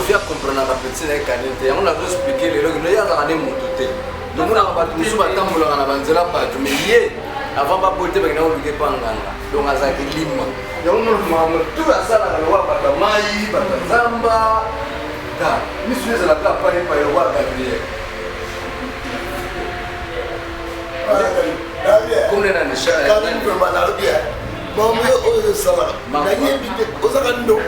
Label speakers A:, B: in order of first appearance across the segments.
A: faire comprendre la petite et canette. On a expliqué les logs, il y a un mototé. Donc on a battu sous la table dans la banzela pas mais hier avant pas porter parce qu'on ne pas nganga. Donc à ça qui lima. Donc on tout la salle à la loi pas mai, pas zamba. Da, monsieur la pas pas le roi Gabriel. Comme les nains chats.
B: Quand il peut mal bien. Bon mais on ça va. Gagner vite aux arando.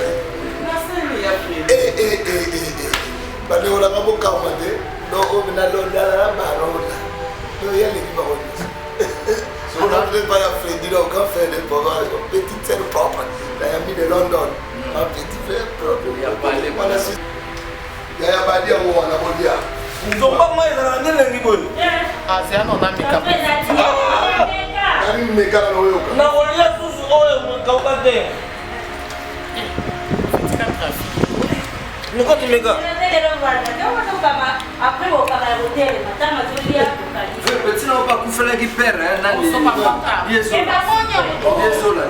B: Bale on a pas beaucoup commandé. Donc on a la baronne. Donc il y a les baronnes. On a pas la Freddy donc on fait des pavages, petite scène propre. Là il y a mis de London. Un petit frère propre. Il y a pas les malades. Il y a pas dire où on a bon dire.
C: Ils ont pas mal dans la rigole.
D: Ah, c'est un homme amical.
B: Ami meka na wewe.
C: Na wolia susu oyo mkakate. Niko tumeka.
E: Après au hôtel, madame Julia.
A: Petit n'a pas coupé la guipère hein nani. Yesola, Yesola, na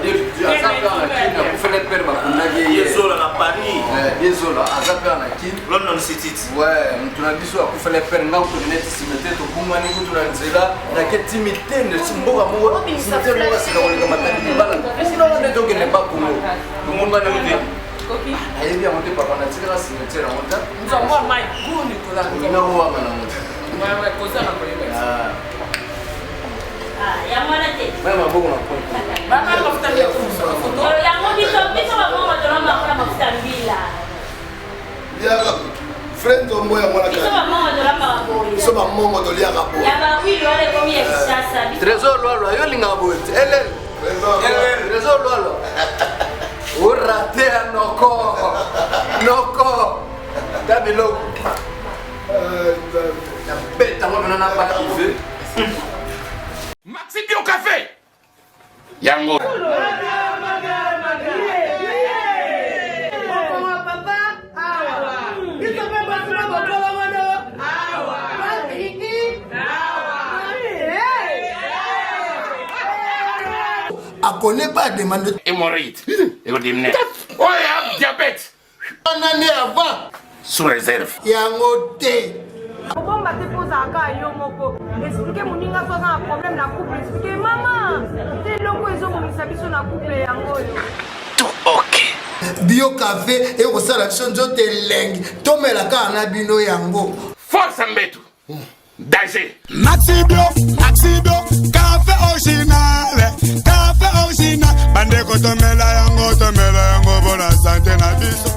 A: coupé la père bakuna
C: Yesola na Paris.
A: Yesola, azapa na kin.
C: London City.
A: Ouais, tunabiso akufa la père ngao to net simete to kuma ni kutu na nzela na keti mitende simboga mo. Simete mo sika ko kama tani bala. Sino na donc ne pas kumo. Kumba na uti.
E: Coquille.
A: Ayebi ya monte papa na tsira simete na monta.
D: Nzongo mai guni kola.
A: Ina huwa mana monta.
D: Ouais, koza na koyeba.
E: Ya mwana te.
A: Mama bogo na point.
D: Baba mafuta ya kufa foto.
E: Ya biso ba mama tolamba kwa mafuta mbila.
B: Ya friend moya mwana
E: Biso ba mama tolamba boye.
B: So ba mongo to lia kapo.
E: Ya ba wili wale komi ya kisasa.
A: Trésor lolo yo linga bote. Ellen. Trésor lolo. Urate noko. Noko. Dabilo. Ya beta mo na pas kivé.
F: Maxi Bio Café. Yango.
B: A connaît pas demande
F: Hémorroïde. Oh, diabète.
B: une année avant.
F: Sous réserve.
B: Yango te.
G: Comment te pose à Kayo Moko? Expliquez mon ninga soit un problème la couple. Expliquez maman. C'est le coup ils ont mis sa mission la couple yango.
F: Tout ok.
B: Bio café et au sala chonjo te leng. Tomela ka na bino yango.
F: Force Mbetu. Danger.
H: Maxi Bio, café original, bande kotomela yango pour la santé na biso.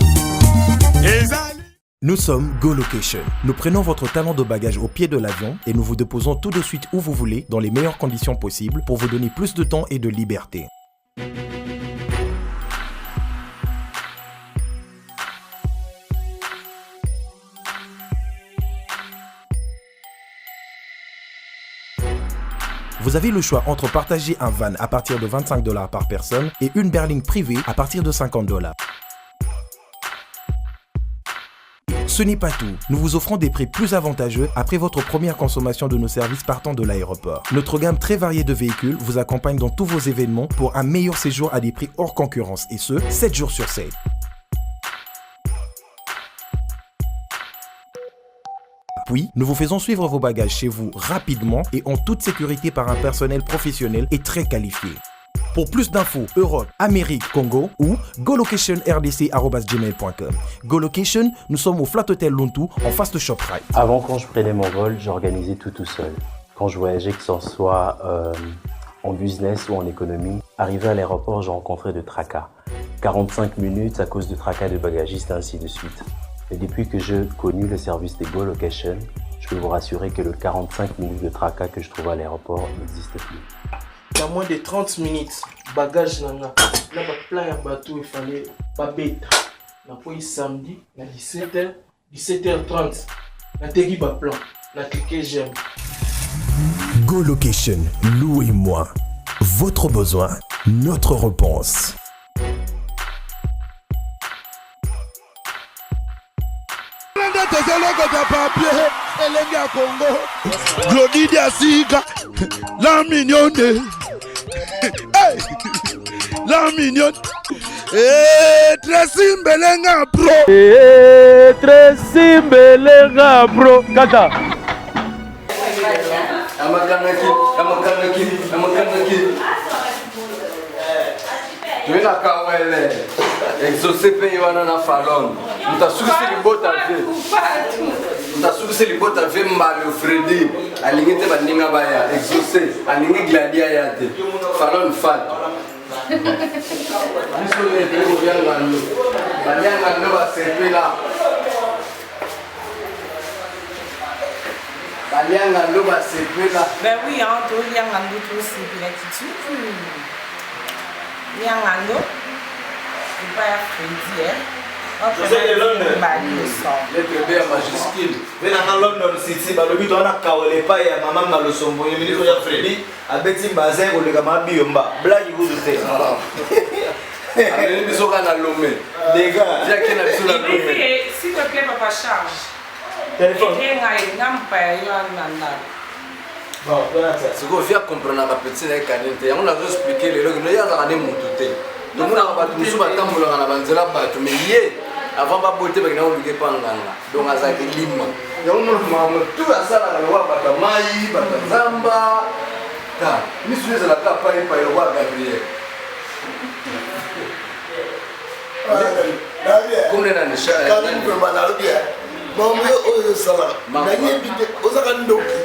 I: Nous sommes Go Location. Nous prenons votre talon de bagage au pied de l'avion et nous vous déposons tout de suite où vous voulez, dans les meilleures conditions possibles, pour vous donner plus de temps et de liberté. Vous avez le choix entre partager un van à partir de $25 par personne et une berline privée à partir de $50. Ce n'est pas tout. Nous vous offrons des prix plus avantageux après votre première consommation de nos services partant de l'aéroport. Notre gamme très variée de véhicules vous accompagne dans tous vos événements pour un meilleur séjour à des prix hors concurrence et ce, 7 jours sur 7. Puis, nous vous faisons suivre vos bagages chez vous rapidement et en toute sécurité par un personnel professionnel et très qualifié. Pour plus d'infos, Europe, Amérique, Congo ou golocationrdc@gmail.com. GoLocation, nous sommes au Flat Hotel Lontu en face de ShopRite.
J: Avant, quand je prenais mon vol, j'organisais tout seul. Quand je voyageais, que ce soit en business ou en économie, arrivé à l'aéroport, je rencontrais de tracas. 45 minutes à cause de tracas de bagagistes, ainsi de suite. Et depuis que j'ai connu le service de GoLocation, je peux vous rassurer que le 45 minutes de tracas que je trouve à l'aéroport n'existe plus.
C: Il y a moins de 30 minutes, bagage nanga. Là, plein de bateau, il fallait pas bête. La police samedi, à 17h, 17h30. La tégui ba plan, la cliqué j'aime.
I: GoLocation, louez-moi. Votre besoin, notre réponse.
H: Glodidia Sika, la mignonne. Hey, la mignonne. Tracy Mbelenga Pro.
K: simbelenga bro kata
A: amakanaki tuena kawele exaucé pe wana na falon mutasukisi libota ve mbalo Fredi alingi te baninga baya exaucé alingi gladia ya te falon fat biso le te ko byanga ndo banyanga ndo basepela banyanga ndo basepela
D: Ben oui, hein, tout liangando tout aussi gratitude. Liangando, il va y avoir Freddy, hein.
K: José de Londres.
A: lettre B majuscule
K: venanga London City balobi to ana kawele pa ya mama malosombo ye ministre ya Freddy abeti bazin ko leka mabiyomba blague vous te
A: allez biso kana lomé
K: les gars
A: via kena biso la lomé
D: s'il te plaît papa charge
K: téléphone
D: ngampa ya nanda.
K: bon voilà ça
A: ce qu'on vient comprendre ma petite na kanite on a expliqué les logs no ya za ne mutu te donc na ba tu musu batambola na banzela bato mais ye avant ba bote ba kina oluke panganga donc azaki lima ya on mama tout ça la wa ba mai ba zamba ta misu za la kapa pa yo wa Gabriel comme na nisha
B: quand même pour banalu bien bon mais o sala na yebi o saka ndoki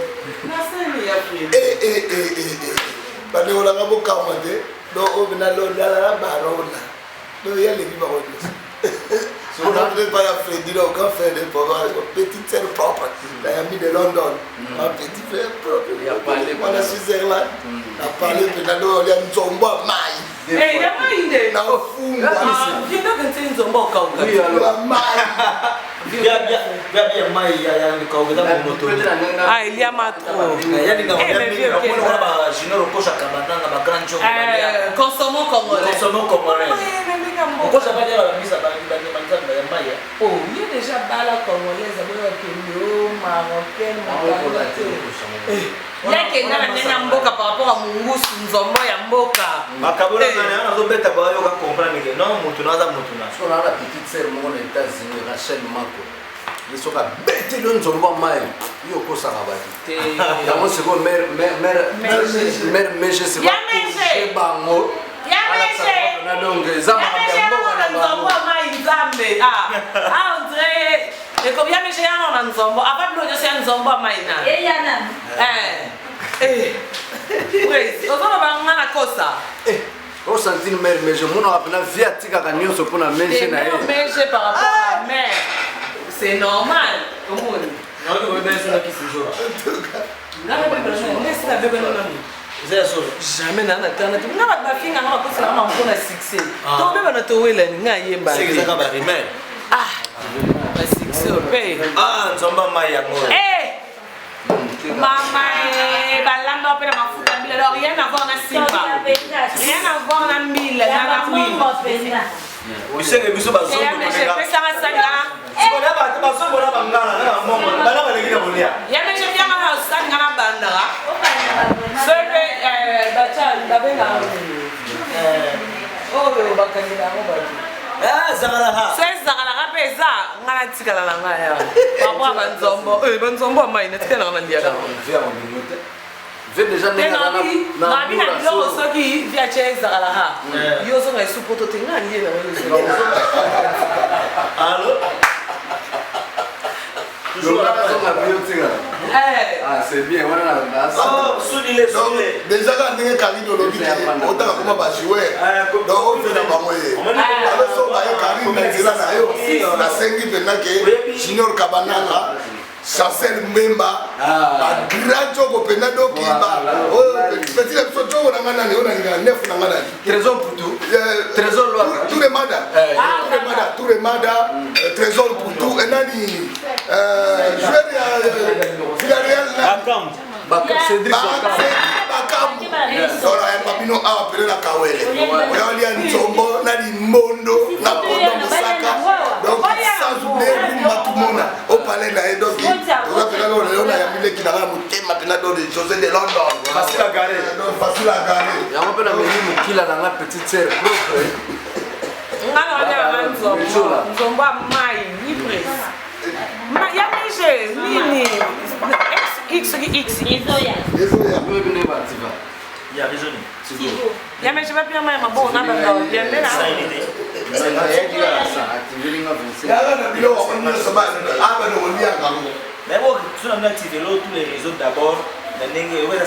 B: bane ola ngabo kamade do o bina lo dala barola do yale bi bako dis so on a pas ya Freddy là quand faire des programmes petite sœur propre la ami de London un petit frère propre il a parlé on a Switzerland a parlé de do ya nzombo mai
D: Eh, ya mai de
B: na funga
D: you know can say nzombo ka
B: oui alors mai
K: Bien mai ya ni ka ogeza moto
D: ah il y a matro
K: ya ni ka ya ba junior ko shaka bananga ba grand job
D: consommons congolais
K: ko shaka ya ba bisa ba manzamba ya mai
D: oh il y a déjà bala congolaise aboya kendo marocaine yake ngana nena mboka par rapport à mungusu nzombo ya mboka
K: makabona ngana azobeta ba yo ka comprendre que non mutu naza mutu na
A: so na la petite sœur mo na États-Unis Rachel Mako yesoka bete lo nzombo mai yo ko saka ba te ya mo se ko mère c'est
D: ya meje
A: bango
D: ya meje
A: na donc zama ya mboka na
D: nzombo mai nzambe on dirait et combien de gens on a nzombo avant de dire nzombo maina
E: et yana
D: oui on va ngana kosa
A: on sentit mère mais je mon appela via tika kanyo so pona mention na elle
D: mais par rapport à mère c'est normal au monde
K: non que vous bien sur la qui se joue
D: ngana ba mais c'est la bébé non
K: c'est ça
D: jamais na alternative ngana ba finga ngana kosa na mpona succès to bébé na to wela nga yemba
K: c'est ça ba rimel
D: ba succès au pays
K: nzomba mai ya ngolo
D: Mama, balamba pe na mafuta mbila alors rien à voir na simba rien à voir na mbila na mwinga
K: bisenge biso bazongo
D: mais je fais ça ma sanga
K: sikola ba bazongo na bangala na mongo bana ba lengi na bolia
D: ya mais je viens na sanga na bandara c'est que bacha babenga oh bakandira ngo ba
K: zakala
D: c'est zakala pesa ngana tikala na ngaya papa banzombo banzombo mai na tikala na ndia ka
A: ve déjà
D: na bina bilo soki via cheza zakala ha yo so ngai supoto tinga ndiye na wewe
K: allo
A: toujours la personne a bien tiré c'est bien voilà
K: soudile
B: déjà quand ndenge Karine olobi otaka koma ba jouer donc on fait na bamoye alors so ba Karine na zela na yo na sengi pena ke Junior Kabananga Chancel Mbemba ba grand jogo pena do kiba petit la photo na ngana ni ona ngana neuf na ngana
A: trésor pour tout trésor loi
B: tout le mada trésor pour tout et nani joueur ya Villarreal
A: Bakam Cédric
B: Bakam sora ya babino awa pele na kawele oyali ya nzombo na limondo na pondo musaka donc sans oublier matumona au palais na edoki oza pena lo leo na ya mileki na mutema pena do de José de London
K: facile à garer
A: ya mo pena meni mukila na petite sœur propre
D: ngana wana nzombo mai libre nini x
K: ya raisonné
D: ya mais je vais bien mais bon on a pas bien là
K: mais bon tu as activé tous les réseaux d'abord tous les réseaux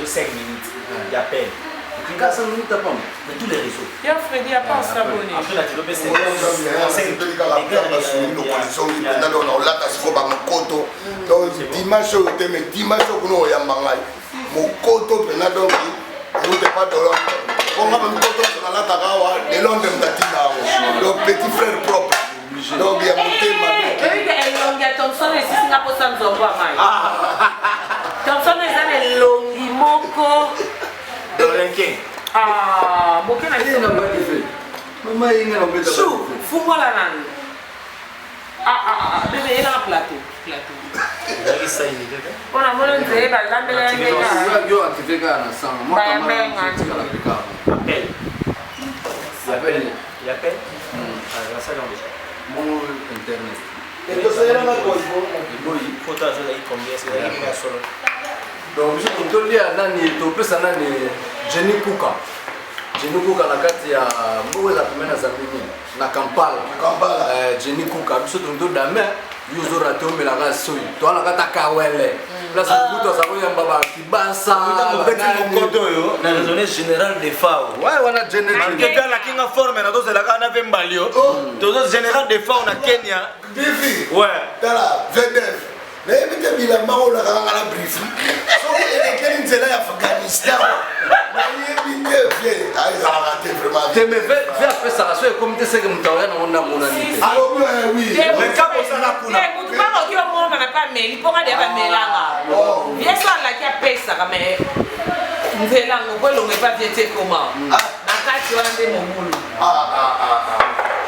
K: 5 minutes il appelle de tous les réseaux.
D: Il y a Freddy à pas s'abonner.
K: Après la télé, c'est
B: dimanche mokoto pena donc vous n'êtes pas dans on a même koto sur la tagawa et l'on dem datina donc petit frère propre donc il y a monté ma
D: il y a Thompson et Singapour sans zomba mai Thompson est un longi moko
K: de ranking
D: moké na
A: il na pas fait maman il na pas
D: chou fou-moi la nan bébé il a un plateau on a mon Dieu la belle
A: yo activé quand na sang moi
K: il appelle la salle
A: mon internet
B: entonces era una cosa
K: photo ça là combien c'est là il solo
A: donc je te dis nani to pesa nani Jenny Kuka na kati ya mbuga za pemena za mimi na Kampala Jenny Kuka biso to ndo dame yuzo rato mela ga soyi to ala kata kawele place kuto za koya mbaba kibasa
K: na zone général de FAO
A: ouais wana général
K: que faire la kinga forme na doze la kana vembalio to général de FAO na Kenya
B: Bifi
K: ouais
B: dala VDF na ebite bila maola kanga la brief so ele keni nzela ya Afghanistan na yebite vie aiza raté vraiment
A: te me fait faire ça so comme te c'est que mutawaya na onda monani
B: ah oui
K: mais quand on s'en a kuna
D: mutu ba ko mo na pa meli poka de ba melanga bien ça la qui a pesa mais nzela ngo lo ngepa viete koma na kati wana de momulu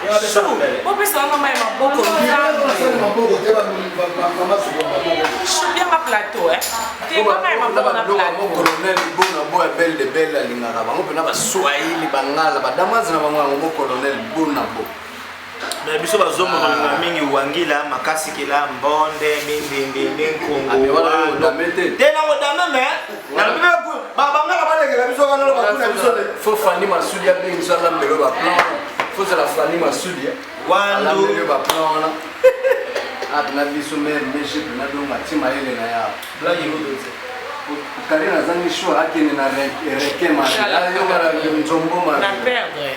D: Vous pouvez savoir maman est beaucoup bien ma plateau hein. Tu maman est beaucoup
A: colonel bona boya belle de belle alingaka bango pena ba swahili bangala badamazi na bango colonel bona bo.
K: Mais biso bazomo na mingi wangila makasi kila mbonde mimbi nkongo.
A: Ami wala ndamete.
K: Tena ndama me. Na bibe bangala balekela biso kana lo bakuna biso de.
A: Faut fani masudi ya bengi so la mbelo ba plan. Faut se la fani masudi ya.
K: Wandu
A: mbelo ba plan wana. Na biso mer meje na do matima ile na ya.
K: Bla yirudo.
A: Karina zangi show akini na rekema. Ayo bara njombo ma.
D: Na perdre.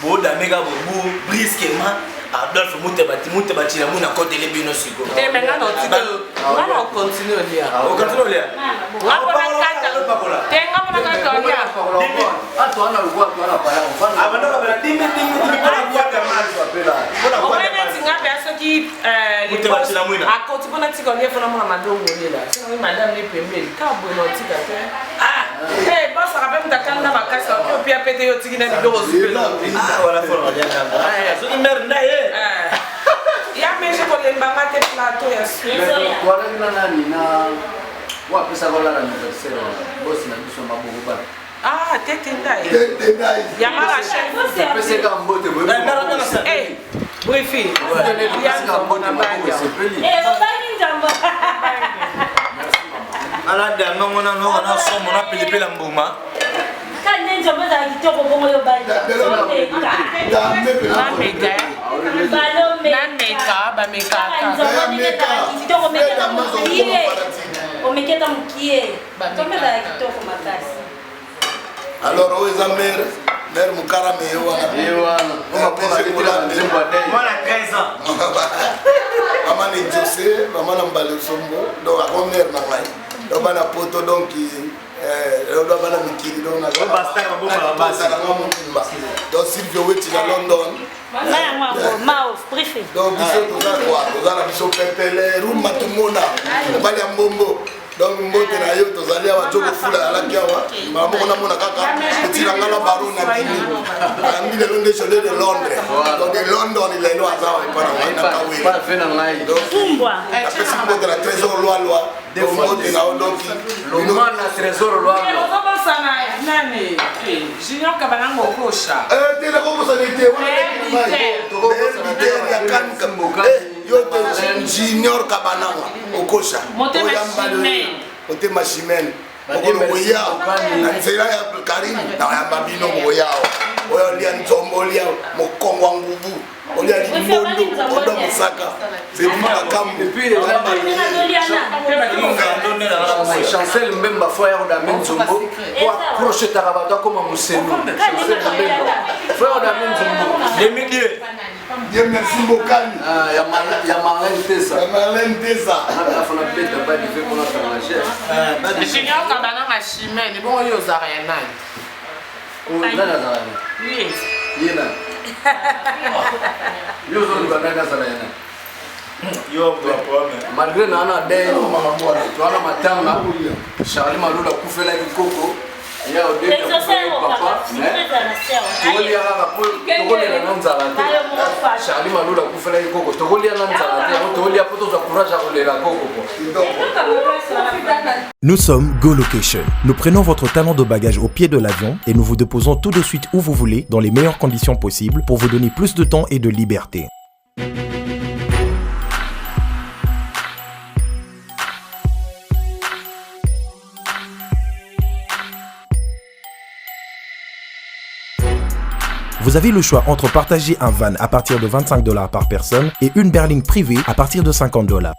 K: Boda mega bobu brisquement Adolphe Moutebati la mouna côté les bino siko.
D: Et maintenant on continue à lire.
K: On continue à lire.
D: On va pas tenga mona kata lire.
A: Ah toi on a le droit toi on a pas on
K: avant de la dimi para kuata mali papela.
D: On va mettre nga personne qui
K: Moutebati la mouna.
D: A côté bona tika on fona mona madongo lela. Sinon madame ne pembe ka bono tika te. Eh boss rappelle mutakanda bakasa ko pia pete yo tika na bidoro zupela.
K: Voilà forma bien là. So imerna
D: ya meshe ko lemba mate plateau ya
A: mais toi là nani na wa pesa kola na anniversaire boss na biso mabugu ba
D: tete ndai ya mara chef
A: pesa ka mbote bo
D: briefing
A: ya ka mbote mabugu sepeli
E: bani njamba
K: ala da mangona no na somo na pilipila mbuma
E: kane njamba za kitoko bongo yo bani omeketa mukie tomela kitoko makasi
B: alors oza mère mukara mewana
K: mwana 13 ans
B: mama ni José mama na mbale sombo donc ako mère na ngai donc bana poto donc donc bana mikili donc na
K: basta ka bomba basi
B: donc Silvio weti na London
E: Maya mwango mao préfet
B: donc biso toza kwa toza na biso pepele rumba tumona bali ya mbombo donc mbote na yo tozali awa joko fula alaki awa mama mona mona kaka petira ngala baron na bini ambi le londe chole de Londres donc de London il est loin azawa ipana wana kawe
A: pas fait na ngai
B: donc
E: kumbwa
B: apesi mbote na trésor loi de mbote na donc
A: le man na trésor loi
D: sana nani junior kabanango kosha
B: tena ko bosa nite wana to ko bosa nite ya kan kamboka yo te Junior Kabananga okosha Motema Chimene okolo boya na nzela ya Karim na ya babino boya oyo lia nzombo lia mokongo ngubu olia limbondo odo musaka c'est du makambo
A: puis Chancel Mbemba frère d'Amen Zombo pour accrocher Tarabato comme un mousseno Chancel Mbemba frère d'Amen Zombo
B: Dieu merci Bokani
A: ya Marlène Tessa
B: on a
A: fait la bête pas du fait pour notre manger
D: Junior Kabananga Chimene bon yo zarena
A: Nana Zarana
D: yes
A: Yena Yo zo Nana Zarana
K: Yo
A: malgré nana de toana matanga Charlie Malula kufela kikoko ya ode papa tolia tolia nanzala Charlie Malula kufela kikoko tolia nanzala tolia poto za courage kolela koko.
I: Nous sommes Go Location. Nous prenons votre talon de bagage au pied de l'avion et nous vous déposons tout de suite où vous voulez dans les meilleures conditions possibles pour vous donner plus de temps et de liberté. Vous avez le choix entre partager un van à partir de $25 par personne et une berline privée à partir de $50.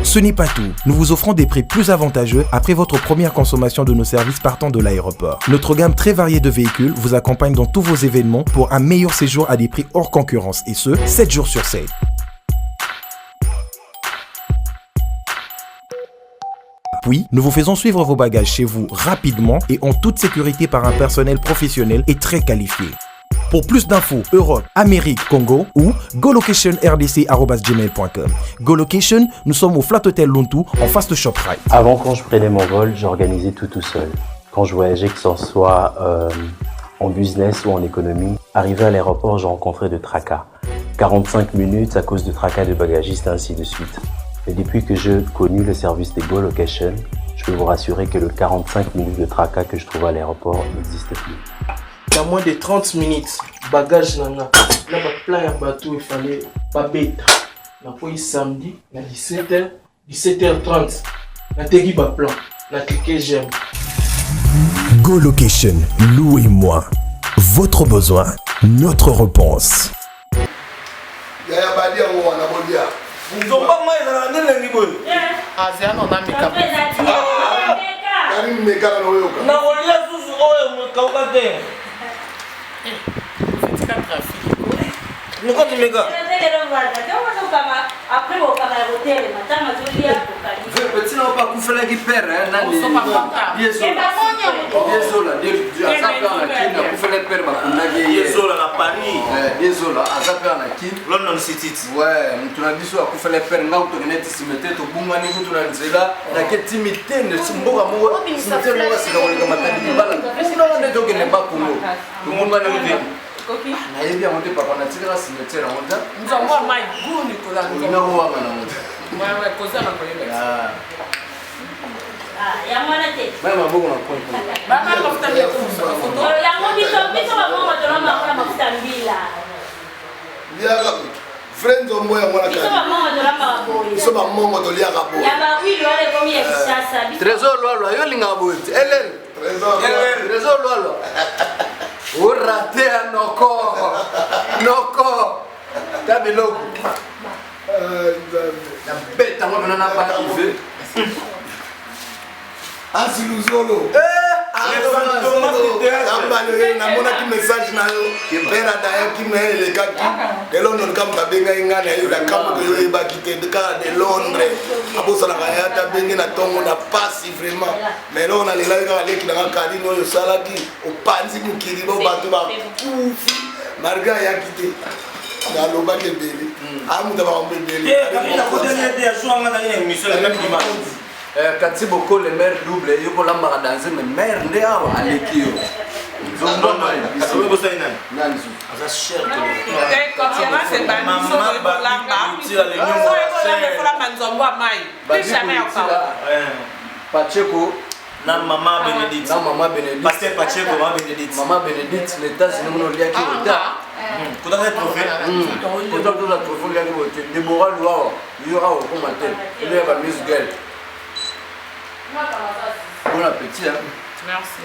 I: Ce n'est pas tout. Nous vous offrons des prix plus avantageux après votre première consommation de nos services partant de l'aéroport. Notre gamme très variée de véhicules vous accompagne dans tous vos événements pour un meilleur séjour à des prix hors concurrence et ce, 7 jours sur 7. Puis, nous vous faisons suivre vos bagages chez vous rapidement et en toute sécurité par un personnel professionnel et très qualifié. Pour plus d'infos, Europe, Amérique, Congo ou golocation.rdc@gmail.com. GoLocation, nous sommes au Flat Hotel Lontou en face de ShopRite.
J: Avant, quand je prenais mon vol, j'organisais tout seul. Quand je voyageais, que ce soit en business ou en économie, arrivé à l'aéroport, je rencontrais de tracas. 45 minutes à cause de tracas de bagagistes, ainsi de suite. Et depuis que j'ai connu le service de GoLocation, je peux vous rassurer que le 45 minutes de tracas que je trouve à l'aéroport n'existe plus.
C: Il y a moins de 30 minutes, bagage nanga. Là, plein de bateau, il fallait pas bête. On a pris samedi, à 17h, 17h30. On a tegi ba plan. On a cliqué j'aime.
I: GoLocation, louez-moi. Votre besoin, notre réponse.
A: Petit n'a pas coupé la guipère, hein, nani. Désolé,
K: London City.
A: Ouais, tunadiso akufele pere nga utogeneti simete to bunga ni kutu na nzela na ketimite ne simboga mo simete mo sika ko kama tani bala sino ne to gene ba kungo bunga ni kutu na yebi amote papa na tira simete na onda
D: nzongo mai guni ko la
A: na ho wa na onda
D: ouais koza na ko yeba
E: ya mwana te
A: mama bogo na point
D: baba ko ftambe ko foto
E: ya mwana biso ba mama to na makala mafuta mbila
B: friends au moins mwana
E: biso ba mama to na maboya
B: biso ba mongo to lia kabo
E: ya ba wili wale komi ya kisasa
A: trésor lolo yo linga bote ellen trésor lolo o raté noko tabeloko na beta ngo na ba ive
B: Asiluzolo. Namona ki message na yo. Kipera da yo ki mele kaki. De London kam ta benga ingana yo da kam ko yo ba kite de ka de Londres. Abosa na ya ta benga na tongo na passe vraiment. Mais là on a les là ka le ki na kadi no yo salaki o panzi mukiri bo batu ba. Marga ya kite. Na lo ba ke bele. Amu ta ba ombe bele.
K: Na ko dernier dia jouanga na une émission la même dimanche.
A: Kati boko le maire double yoko lamba danser mais maire nde awa alekio zondo mai
K: aso bo sai nani
A: nani
K: asa cher que
D: comme ça c'est pas nous so ko lamba
K: tira le nyongo
D: c'est la manzombo mai plus jamais encore
A: Pacheco
K: na mama Benedict
A: pasteur Pacheco
K: mama Benedict
A: les États-Unis no lia ki ota
K: Quand on a trophée.
A: Quand on a trophée, il y a des morales, il y aura au commentaire. Il y a la Miss Girl. Bon appétit.
D: Merci.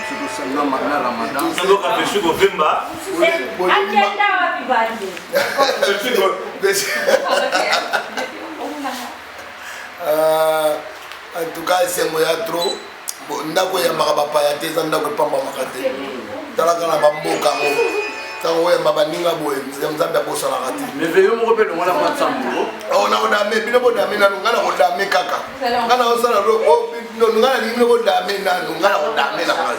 A: C'est pour ça que Ramadan.
K: Ça doit faire chaud au Vemba.
B: En tout cas, c'est moi trop. Ndako ya makabapa ya teza ndako pamba makate. Talaka na bamboka mo. Tango ya mabaninga boye mzambe bosa na kati.
A: Mais veillons mo repelo ngala matsambo.
B: Oh na odame bino bodame na ngala odame kaka. Ngala osala ro no ngala ni bino bodame na ngala odame na kaka.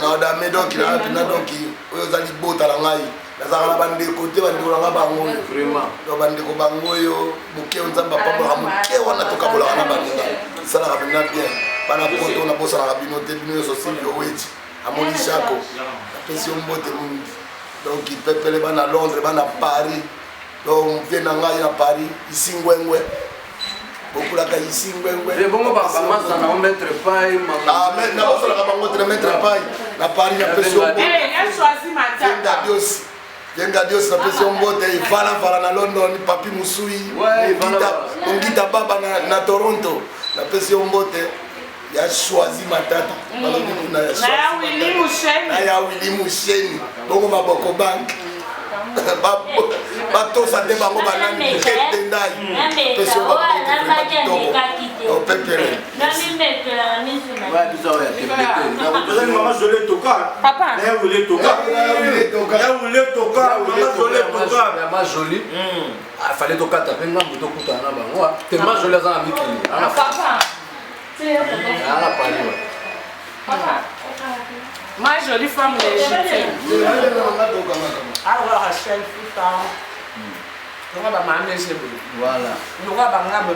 B: Na odame donc na donc oyo zali bota la ngai. Nazala bande côté bande ko nga bango
A: vraiment.
B: Do bande ko bango yo buke nzamba pamba amuke wana toka bola na baninga. Sala ka bina bien. Bana poto na bosa na bino te bino so silio weji. Amoni chako. Pression mbote mundi. Donc il peut aller à Londres, à Paris. Donc on vient à Paris, ici ngwengwe. Beaucoup la caille ici ngwengwe.
A: Mais bon bah ça na mettre paille
B: ah mais na bosa la bango te mettre paille. La Paris na pression.
D: Eh, elle choisit ma tata.
B: Jenga Dios na pression mbote vala na London papi musui.
A: Ouais,
B: on guita baba na Toronto. La pression mbote. Il a choisi ma tata. Naya Willy Moucheni. Bongo maboko bank. Bato sa te bango banani tendai. Peso
K: Maman je l'ai toqué.
D: Papa.
K: Elle voulait toquer.
A: Maman jolie. Il fallait toquer ta peine dans moto kuta na bango. Tellement jolie za amiki.
D: Papa. Ma jolie femme légitime. Alors, Rachel, tout ça. On va m'amener chez vous.
A: Voilà.
D: Nous va m'amener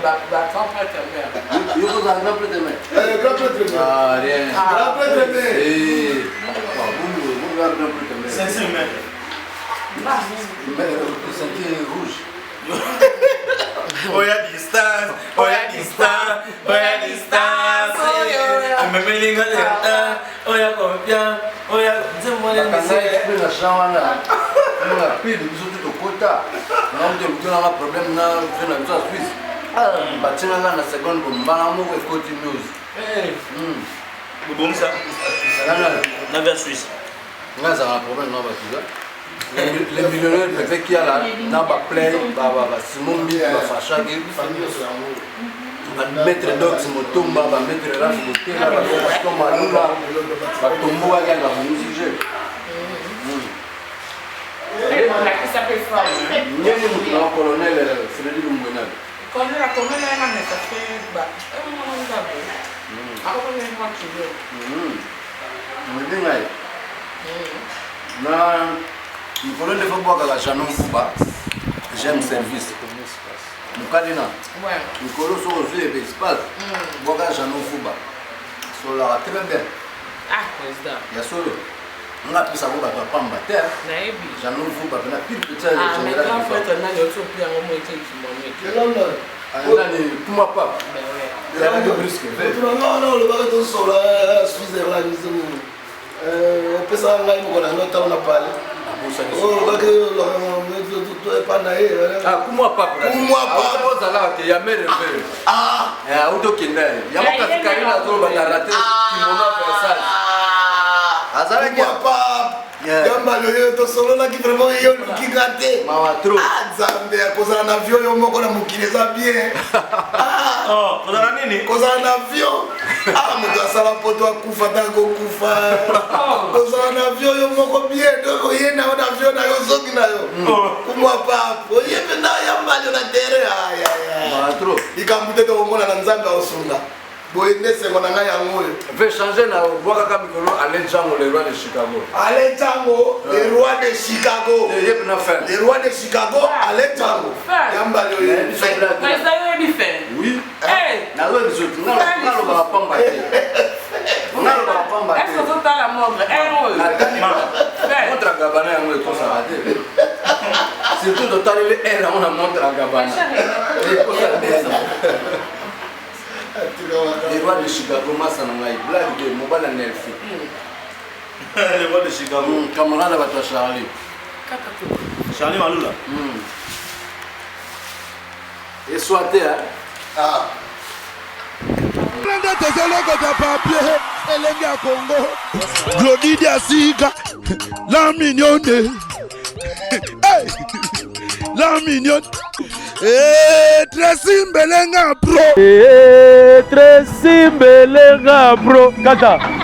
D: grand prêtre mère.
A: Il faut un grand prêtre mère.
B: Grand prêtre mère.
A: Ah, rien.
B: Grand prêtre mère.
A: Vous grand prêtre mère.
K: C'est ça, mère.
A: C'est rouge.
K: Oya distance, oya distance, oya distance. Ameme linga lenta, oya confiant, oya zemole
A: nise. Na shawana. Na pile biso tout kota. Na mtu na problème na na biso Suisse. Ah, batinga na seconde bombana mo ko côté news.
K: Bon ça. Na vers Suisse.
A: Ngaza na problème na batuza. Les millionnaires le fait qu'il y a là dans ba play ba Simon Mbi ba Facha qui va mettre donc motomba ba mettre là sur le terrain ba comme malula ba tombo ya la musique.
D: La qui s'appelle Femme.
A: Ni le colonel Frédéric Mbona.
D: Colonel la colonel là mais ça fait bah on va après on est pas toujours.
A: Na il faut le faire boire la chanon Fuba. J'aime service. Mukadina.
D: Ouais.
A: Le colo sur le vieux espace. Boire la chanon Fuba. Sur la très bien.
D: Ah, président.
A: Il y a solo. On a pris ça pour battre pamba terre.
D: Naibi.
A: Chanon Fuba, on a pris le petit
D: ah, mais grand frère, on a le tout bien au moins qui
B: London.
A: On a des Puma Pap.
D: Ben ouais.
A: Il y a des brisques.
B: Non, le bateau sur la Suisse et la maison. On peut s'en aller, on a parlé. Oh,
A: ah, comment pas? Comment pas? Il y a mère. Ah, auto qui n'est. Il y a mon café là, tout le monde a raté. Qui m'en a fait ça. Ah, ça va pas. Il y a
B: malheureux, tout solo là qui vraiment qui gâté.
A: Maman trop.
B: Ah, Zambé, à cause d'un avion, il y a mon collègue qui les a bien.
K: Oh, cause d'un nini?
B: Cause d'un avion. Ah, mon gars, ça va pour toi, Koufa, Tango, Koufa. Cause d'un avion, il y a mon bien. Donc, il y a un avion, il y a un zog, il y a un. Comment pas? Il y a un mal, il y a un terrain. Aïe, aïe, aïe.
A: Maman trop.
B: Il y a un peu de monde dans Zambé au Sunda.
A: Fais changer la voix comme Alain Django, le roi de Chicago.
B: Alain Django, le roi de Chicago. Le roi de Chicago, Alain Django.
D: Mais ça y est, fait.
A: Oui. On a le pamba.
D: Est-ce que vous avez la montre?
A: Montre à Gabana, on est tous arrêtés. Surtout de taler les airs, on a montré à Gabana. Les rois de Chicago, Massanangaï, blague de Mobala Nelfi.
K: Le roi de Chicago.
A: Camarade à votre Charlie.
K: Charlie Maloula.
A: Et soité, hein?
B: Ah.
H: Prende tezoloko de papier, elenge ya Congo. Glody Diasika, la mignonne. Hey, la mignonne. Tracy Mbelenga bro.
L: Tracy Mbelenga bro. Kata.